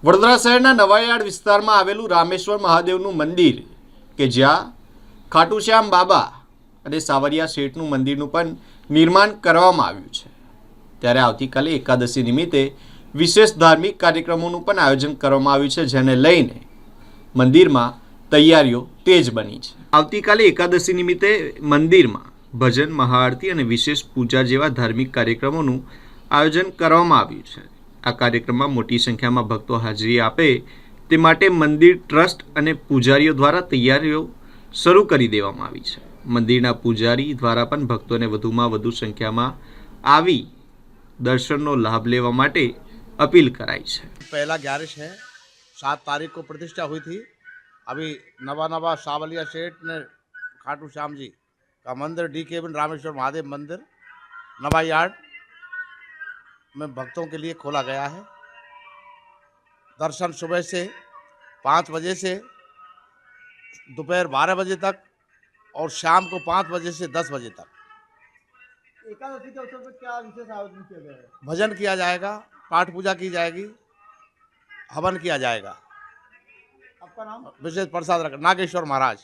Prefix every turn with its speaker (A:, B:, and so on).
A: વડોદરા શહેરના નવાયાર્ડ વિસ્તારમાં આવેલું રામેશ્વર મહાદેવનું મંદિર કે જ્યાં ખાટુશ્યામ બાબા અને સાવરિયા શેઠનું મંદિરનું પણ નિર્માણ કરવામાં આવ્યું છે, ત્યારે આવતીકાલે એકાદશી નિમિત્તે વિશેષ ધાર્મિક કાર્યક્રમોનું પણ આયોજન કરવામાં આવ્યું છે, જેને લઈને મંદિરમાં તૈયારીઓ તેજ બની છે। આવતીકાલે એકાદશી નિમિત્તે મંદિરમાં ભજન, મહાઆરતી અને વિશેષ પૂજા જેવા ધાર્મિક કાર્યક્રમોનું આયોજન કરવામાં આવ્યું છે। આ કાર્યક્રમમાં મોટી સંખ્યામાં ભક્તો હાજરી આપે તે માટે મંદિર ટ્રસ્ટ અને પૂજારીઓ દ્વારા તૈયારીઓ શરૂ કરી દેવામાં આવી છે। મંદિરના પૂજારી દ્વારા પણ ભક્તોને વધુમાં વધુ સંખ્યામાં આવી દર્શનનો લાભ લેવા માટે अपील कराई है।
B: पहला 11 है, 7 तारीख को प्रतिष्ठा हुई थी। अभी नवा सावलिया सेठ ने खाटू श्याम जी का मंदिर DK रामेश्वर महादेव मंदिर नवा यार्ड में भक्तों के लिए खोला गया है। दर्शन सुबह से 5 बजे से दोपहर 12 बजे तक और शाम को 5 बजे से 10 बजे तक।
C: एकादशी के अवसर पर क्या विशेष आयोजन किया गया है?
B: भजन किया जाएगा, पाठ पूजा की जाएगी, हवन किया जाएगा।
C: आपका नाम?
B: विशेष प्रसाद रख नागेश्वर महाराज।